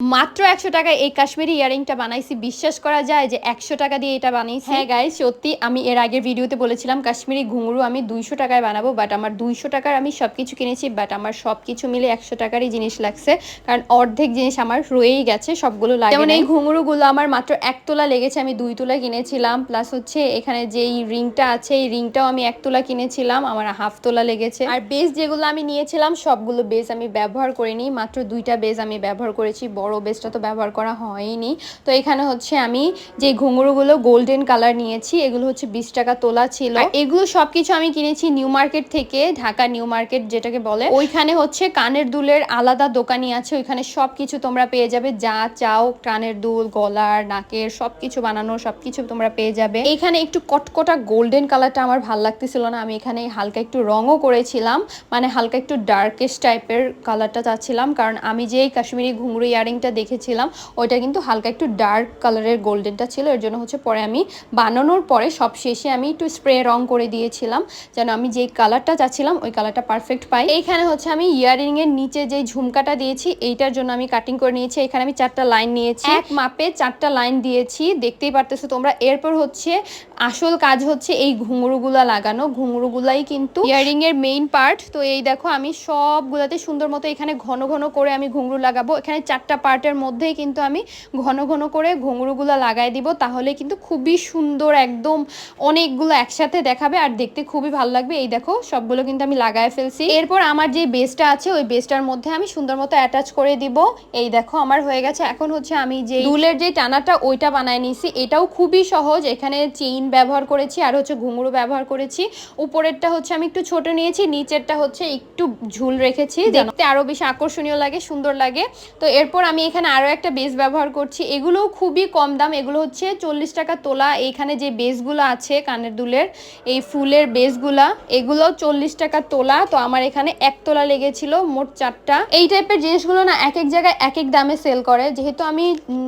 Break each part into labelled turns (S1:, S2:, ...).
S1: মাত্র 100 টাকায় এই কাশ্মীরি ইয়ারিংটা বানাইছি। বিশ্বাস করা যায় যে 100 টাকা দিয়ে এটা বানাইছি? হ্যাঁ গাইস, সত্যি আমি এর আগের ভিডিওতে বলেছিলাম কাশ্মীরি ঘুঙরু আমি 200 টাকায় বানাবো, বাট আমার 200 টাকার আমি সবকিছু কিনেছি, বাট আমার সবকিছু মিলে 100 টাকারই জিনিস লাগছে, কারণ অর্ধেক জিনিস আমার রয়েই গেছে, সবগুলো লাগে। যেমন এই ঘুঙরুগুলো আমার মাত্র 1 তোলা লেগেছে, আমি 2 তোলা কিনেছিলাম। প্লাস হচ্ছে এখানে যে এই রিংটা আছে, এই রিংটাও আমি 1 তোলা কিনেছিলাম, আমার হাফ তোলা লেগেছে। আর বেস যেগুলো আমি নিয়েছিলাম সবগুলো বেস আমি ব্যবহার করিনি, মাত্র 2টা বেস আমি ব্যবহার করেছি, বড় বেসটা তো ব্যবহার করা হয়নি। তো এখানে হচ্ছে আমি যে ঘুঙরুগুলো গোল্ডেন কালার নিয়েছি, এগুলো হচ্ছে 20 টাকা তোলা ছিল। এগুলো সবকিছু আমি কিনেছি নিউ মার্কেট থেকে, ঢাকা নিউ মার্কেট যেটাকে বলে। ওইখানে হচ্ছে কানের দুলের আলাদা দোকানই আছে, ওইখানে সবকিছু তোমরা পেয়ে যাবে, যা চাও কানের দুল, গলার, নাকের সবকিছু বানানো সবকিছু তোমরা পেয়ে যাবে। এখানে একটু কটকটা গোল্ডেন কালারটা আমার ভালো লাগতেছিল না, আমি এখানে হালকা একটু রঙও করেছিলাম, মানে হালকা একটু ডার্কেস্ট টাইপের কালারটা চাচ্ছিলাম, কারণ আমি যেই কাশ্মীরি ঘুঙরু ইয়ারিংটা দেখেছিলাম ওইটা কিন্তু হালকা একটু ডার্ক কালারের গোল্ডেনটা ছিল। এর জন্য হচ্ছে পরে আমি বানানোর পরে সব শেষে আমি একটু স্প্রে রং করে দিয়েছিলাম, যেন আমি যেই কালারটা চাচ্ছিলাম ওই কালারটা পারফেক্ট পাই। এইখানে হচ্ছে আমি ইয়ারিং এর নিচে যে ঝুমকাটা দিয়েছি এইটার জন্য আমি কাটিং করে নিয়েছি। এখানে আমি 4টা লাইন নিয়েছি, এক মাপে 4টা লাইন দিয়েছি, দেখতেই পারতেছো তোমরা। এরপর হচ্ছে আসল কাজ হচ্ছে এই ঘুঙরুগুলা লাগানো, ঘুঙরুগুলাই কিন্তু ইয়ারিং এর মেইন পার্ট। তো এই দেখো আমি সবগুলাতে সুন্দর মতো এখানে ঘন ঘন করে আমি ঘুঙরু লাগাবো। এখানে 4টা পার্টের মধ্যেই কিন্তু আমি ঘন ঘন করে ঘুঙরুগুলা লাগাই দিব, তাহলে কিন্তু খুবই সুন্দর, একদম অনেকগুলো একসাথে দেখাবে আর দেখতে খুবই ভালো লাগবে। এই দেখো সবগুলো কিন্তু আমি লাগায় ফেলছি। এরপর আমার যে বেসটা আছে ওই বেসটার মধ্যে আমি সুন্দর মতো অ্যাটাচ করে দিব। এই দেখো আমার হয়ে গেছে। এখন হচ্ছে আমি যে দুলের যে টানাটা ওইটা বানায় নিয়েছি, এটাও খুবই সহজ। এখানে চেইন ব্যবহার করেছি আর হচ্ছে ঘুঙরু ব্যবহার করেছি। উপরেরটা হচ্ছে আমি একটু ছোট নিয়েছি, নিচেরটা হচ্ছে একটু ঝুল রেখেছি, দেখতে আরো বেশি আকর্ষণীয় লাগে, সুন্দর লাগে। তো এরপর আমি এখানে আরো একটা বেস ব্যবহার করছি, এগুলোও খুবই কম দাম, এগুলো হচ্ছে 40 টাকা তোলা। এইখানে যে বেসগুলো আছে কানের দুলের এই ফুলের বেসগুলা, এগুলো 40 টাকা তোলা। তো আমার এখানে 1 তোলা লেগেছিল, মোট 4টা। এই টাইপের জিনিসগুলো না এক এক জায়গায় এক এক দামে সেল করে, যেহেতু আমি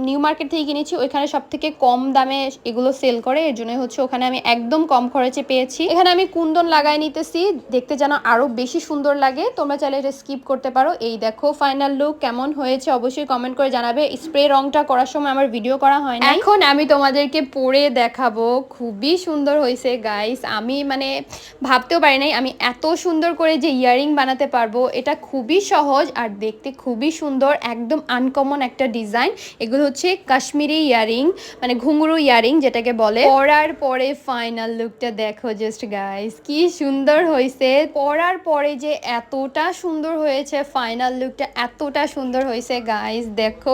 S1: নিউ মার্কেট থেকে কিনেছি ওইখানে সব থেকে কম দামে এগুলো সেল করে, এর জন্য হচ্ছে ওখানে আমি একদম কম খরচে পেয়েছি। এখানে আমি কুন্দন লাগাই নিতেছি, দেখতে যেন আরো বেশি সুন্দর লাগে। তোমরা চাইলে এটা স্কিপ করতে পারো। এই দেখো ফাইনাল লুক কেমন হয়েছে অবশ্যই কমেন্ট করে জানাবে। স্প্রে রংটা করার সময় আমার ভিডিও করা হয় না, এখন আমি তোমাদেরকে পরে দেখাবো। খুবই সুন্দর হয়েছে গাইস, আমি মানে ভাবতেও পারি নাই আমি এত সুন্দর করে যে ইয়ারিং বানাতে পারবো। এটা খুবই সহজ আর দেখতে খুবই সুন্দর, একদম আনকমন একটা ডিজাইন। এগুলো হচ্ছে কাশ্মীরি ইয়ারিং, মানে ঘুঙরু ইয়ারিং যেটাকে বলে। পরার পরে ফাইনাল লুকটা দেখো জাস্ট গাইস, কি সুন্দর হয়েছে। পরার পরে যে এতটা সুন্দর হয়েছে, ফাইনাল লুকটা এতটা সুন্দর হয়েছে গাইস, দেখো।